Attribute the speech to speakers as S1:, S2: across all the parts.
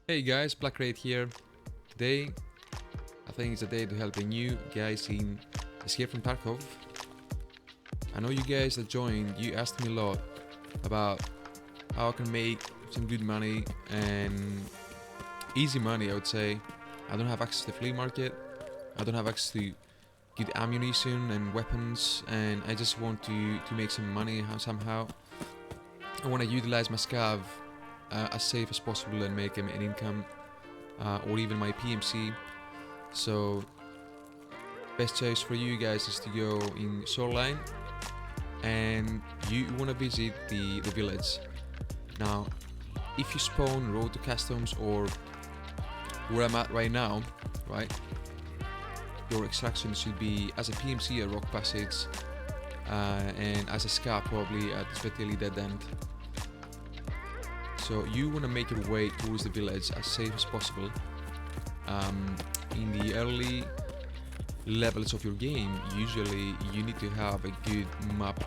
S1: Hey guys, Black Raid here. Today, I think it's a day to help the new guys in Escape from Tarkov. I know you guys that joined, you asked me a lot about how I can make some good money and easy money, I would say. I don't have access to the flea market, I don't have access to good ammunition and weapons, and I just want to make some money somehow. I want to utilize my scav as safe as possible and make an income, or even my PMC. So best choice for you guys is to go in Shoreline, and you want to visit the village. Now if you spawn road to customs or where I'm at right now, right, your extraction should be as a PMC at Rock Passage, and as a scar probably at Svetili Dead End. So you want to make your way towards the village as safe as possible. In the early levels of your game, usually you need to have a good map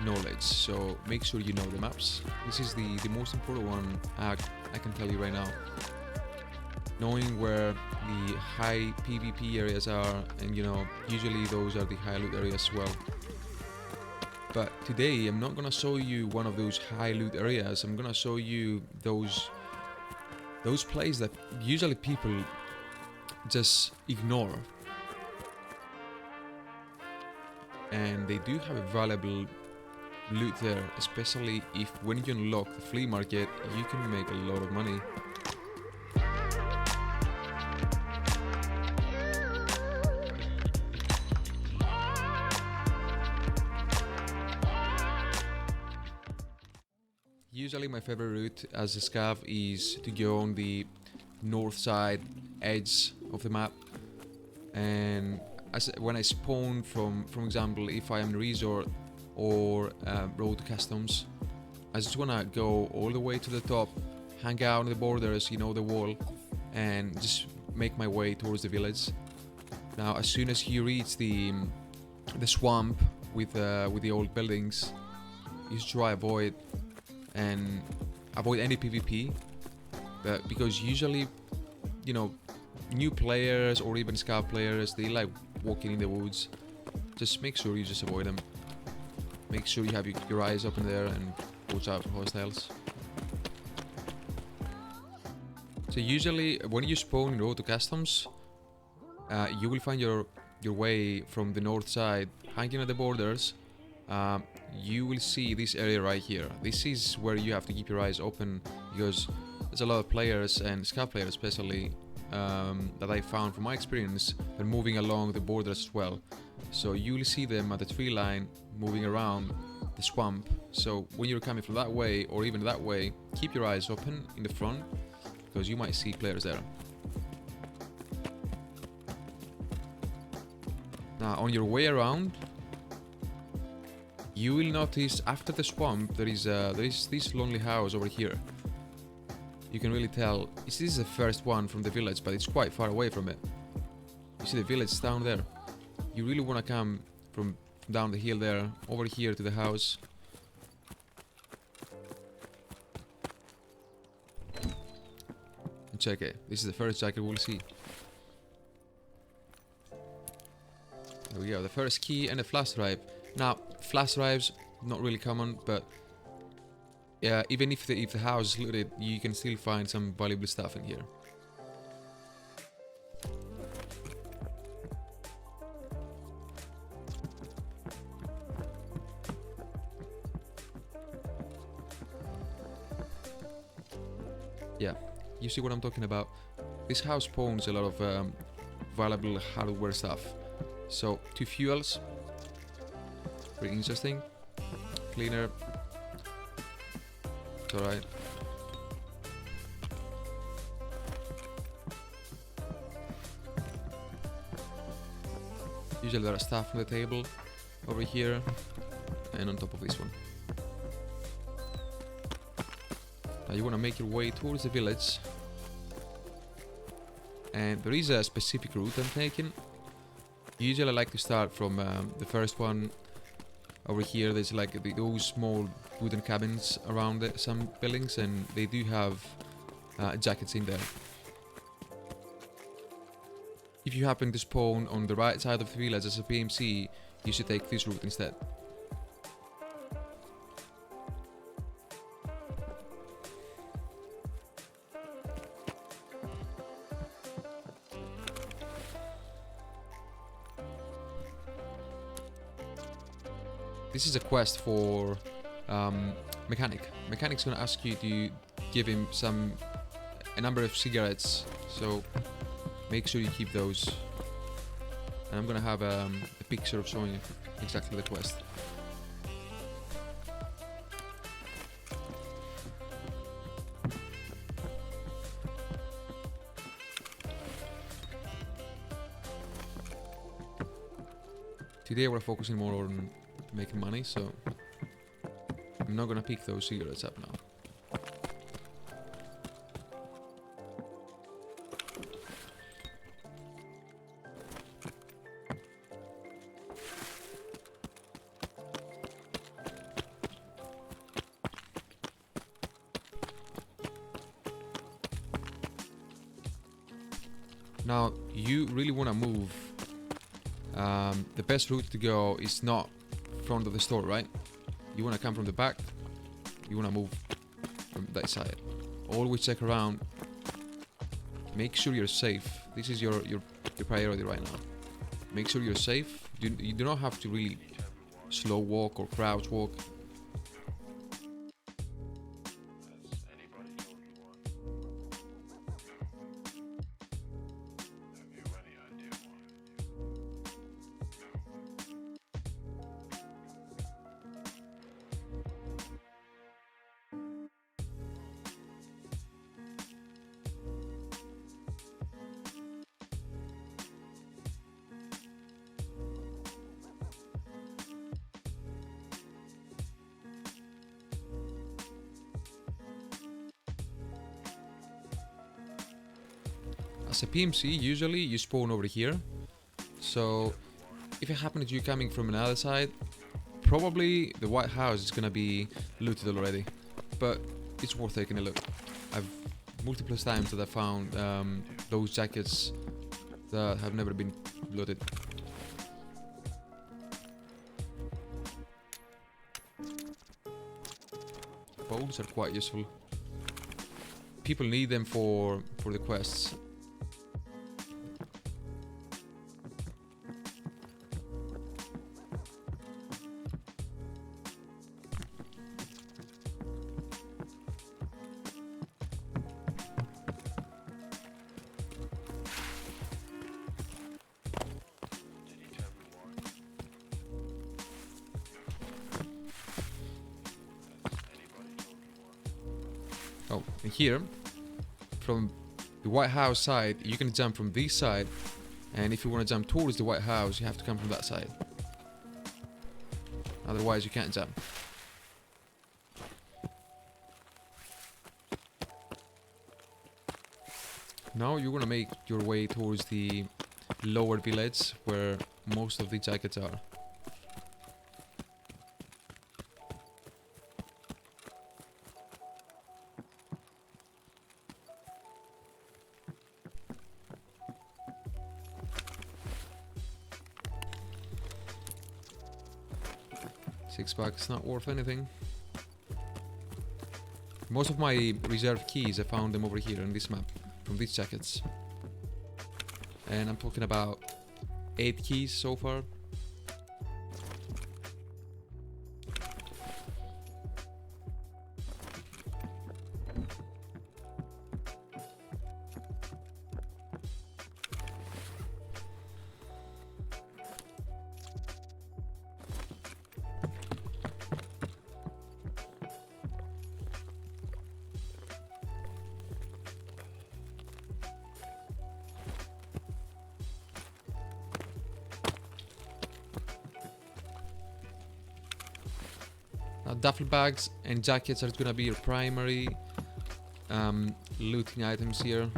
S1: knowledge, so make sure you know the maps. This is the most important one I can tell you right now. Knowing where the high PvP areas are, and usually those are the high loot areas as well. But today I'm not gonna show you one of those high loot areas. I'm gonna show you those places that usually people just ignore, and they do have a valuable loot there, especially if when you unlock the flea market you can make a lot of money. Usually my favorite route as a scav is to go on the north side edge of the map, and when I spawn from example, if I am in resort or road customs, I just wanna go all the way to the top, hang out on the borders, the wall, and just make my way towards the village. Now as soon as you reach the swamp with the old buildings, you should try avoid any PvP, because usually new players or even scout players, they like walking in the woods. Just make sure you just avoid them. Make sure you have your eyes open there and watch out for hostiles. So usually when you spawn in road to customs, you will find your way from the north side, hanging at the borders. You will see this area right here. This is where you have to keep your eyes open, because there's a lot of players, and scout players especially, that I found from my experience, they're moving along the borders as well. So you will see them at the tree line moving around the swamp. So when you're coming from that way or even that way, keep your eyes open in the front, because you might see players there. Now on your way around, you will notice after the swamp there is this lonely house over here. You can really tell this is the first one from the village, but it's quite far away from it. You see the village down there. You really want to come from down the hill there over here to the house. And check it. This is the first jacket we'll see. There we go. The first key and a flash drive. Now, flash drives, not really common, but yeah, even if the house is looted, you can still find some valuable stuff in here. Yeah, you see what I'm talking about. This house spawns a lot of valuable hardware stuff. So, 2 fuels. Pretty interesting. Cleaner. It's alright. Usually there are stuff on the table over here and on top of this one. Now you want to make your way towards the village, and there is a specific route I'm taking. Usually I like to start from the first one. Over here there's like those small wooden cabins around some buildings, and they do have jackets in there. if you happen to spawn on the right side of the village as a PMC, you should take this route instead. This is a quest for mechanic. Mechanic's gonna ask you to give him a number of cigarettes, so make sure you keep those. And I'm gonna have a picture of showing exactly the quest. Today we're focusing more on making money, so I'm not gonna pick those cigarettes up now. Now, you really want to move. The best route to go is not front of the store, right? You want to come from the back. You want to move from that side. Always check around. Make sure you're safe. This is your priority right now. Make sure you're safe. You do not have to really slow walk or crouch walk. As a PMC, usually you spawn over here, so if it happens you coming from another side, probably the White House is gonna be looted already, but it's worth taking a look. I've multiple times that I found those jackets that have never been looted. Bows are quite useful. People need them for the quests. Oh, and here, from the White House side, you can jump from this side, and if you want to jump towards the White House, you have to come from that side. Otherwise, you can't jump. Now you want to make your way towards the lower village, where most of the jackets are. $6, not worth anything. Most of my reserve keys, I found them over here on this map, from these jackets. And I'm talking about 8 keys so far. Now, duffel bags and jackets are gonna be your primary looting items here.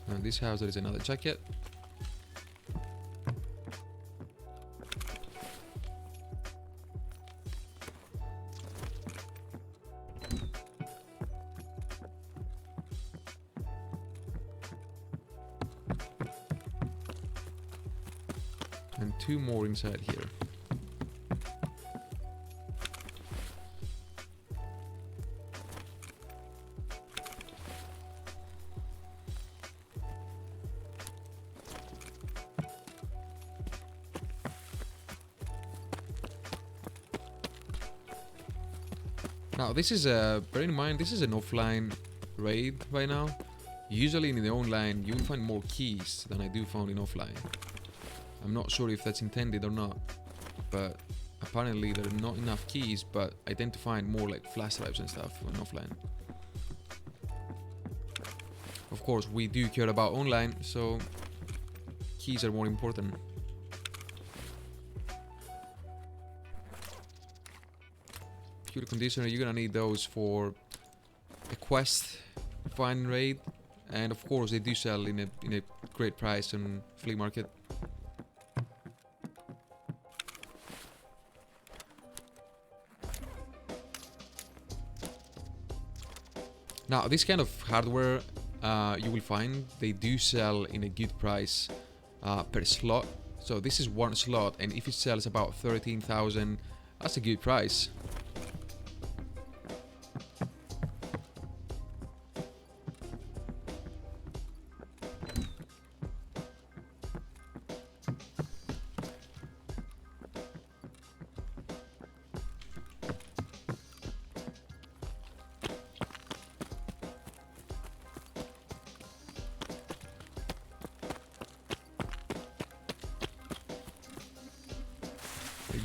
S1: Now in this house there is another jacket. and 2 more inside here. Now this is bear in mind, this is an offline raid right now. Usually in the online you will find more keys than I do found in offline. I'm not sure if that's intended or not, but apparently there are not enough keys, but I tend to find more like flash drives and stuff on offline. Of course we do care about online, so keys are more important. Pure conditioner, you're gonna need those for a quest find raid, and of course they do sell in a great price on flea market. Now this kind of hardware you will find they do sell in a good price per slot. So this is 1 slot, and if it sells about 13,000, that's a good price.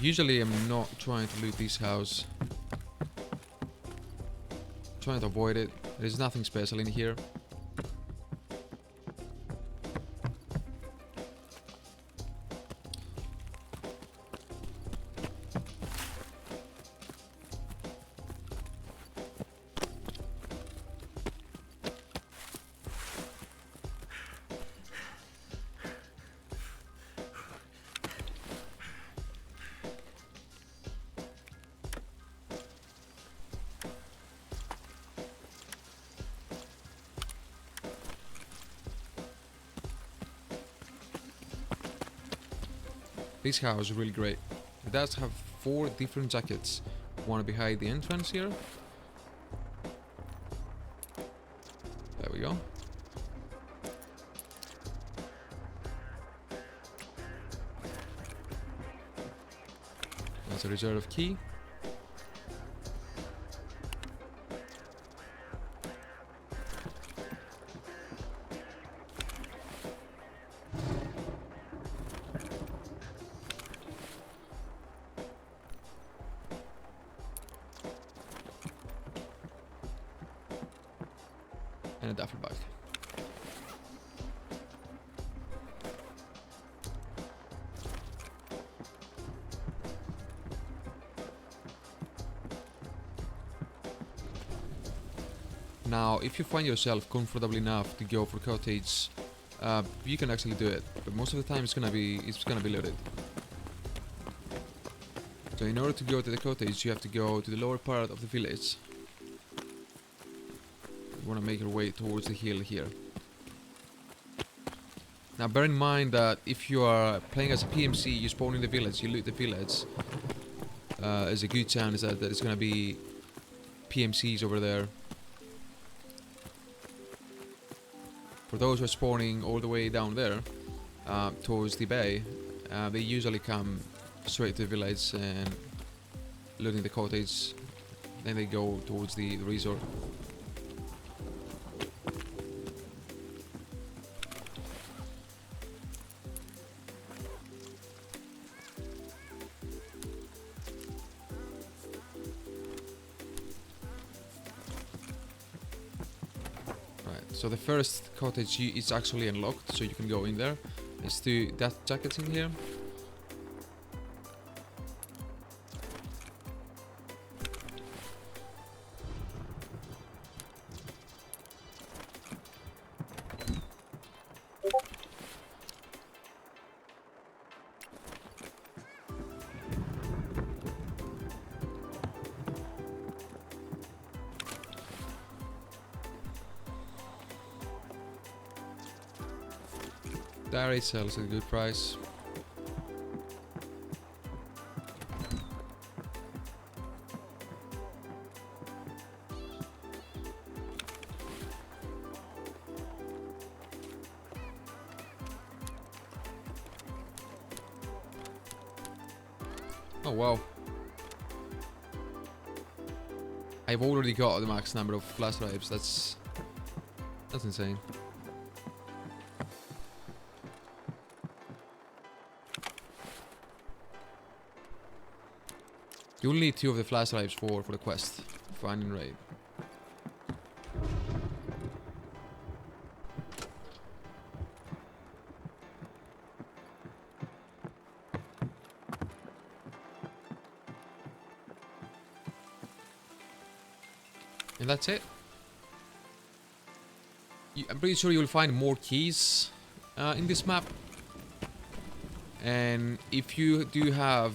S1: Usually I'm not trying to loot this house. I'm trying to avoid it. There's nothing special in here. This house is really great. It does have 4 different jackets. One behind the entrance here. There we go. That's a reserve key. And a duffel bag. Now, if you find yourself comfortable enough to go for cottage, you can actually do it. But most of the time, it's gonna be loaded. So, in order to go to the cottage, you have to go to the lower part of the village. You want to make your way towards the hill here. Now bear in mind that if you are playing as a PMC, you spawn in the village, you loot the village, there's a good chance that there's gonna be PMCs over there. For those who are spawning all the way down there, towards the bay, they usually come straight to the village and looting the cottage, then they go towards the resort. So the first cottage is actually unlocked, so you can go in there. There's 2 death jackets in here. Dairy sells at a good price. Oh wow. I've already got the max number of flash drives. That's insane. You'll need 2 of the flash drives for the quest. Find and raid. And that's it. I'm pretty sure you'll find more keys in this map. And if you do have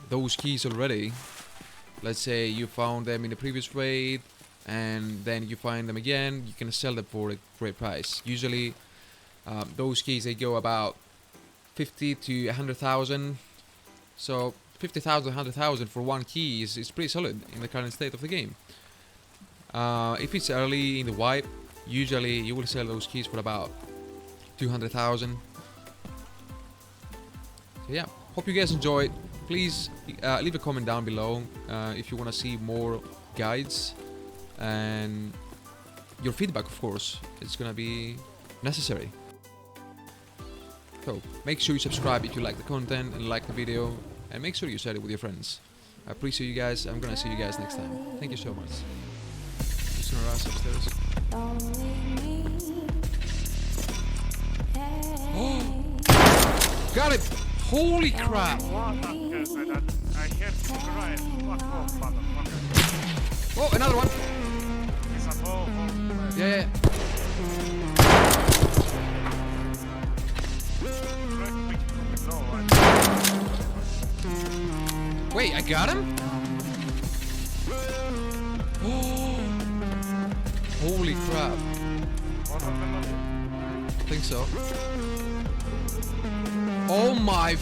S1: those keys already, let's say you found them in the previous raid and then you find them again, you can sell them for a great price. Usually those keys, they go about 50 to 100,000. So 50,000, 100,000 for one key is pretty solid in the current state of the game. If it's early in the wipe, usually you will sell those keys for about 200,000. So yeah, hope you guys enjoyed. Please leave a comment down below if you want to see more guides, and your feedback, of course, it's gonna be necessary. So make sure you subscribe if you like the content and like the video, and make sure you share it with your friends. I appreciate you guys. I'm gonna see you guys next time. Thank you so much. Just gonna rush upstairs. Oh! Got it! Holy crap! Oh, another one! Yeah. Wait, I got him? Oh! Holy crap. I think so. Oh my...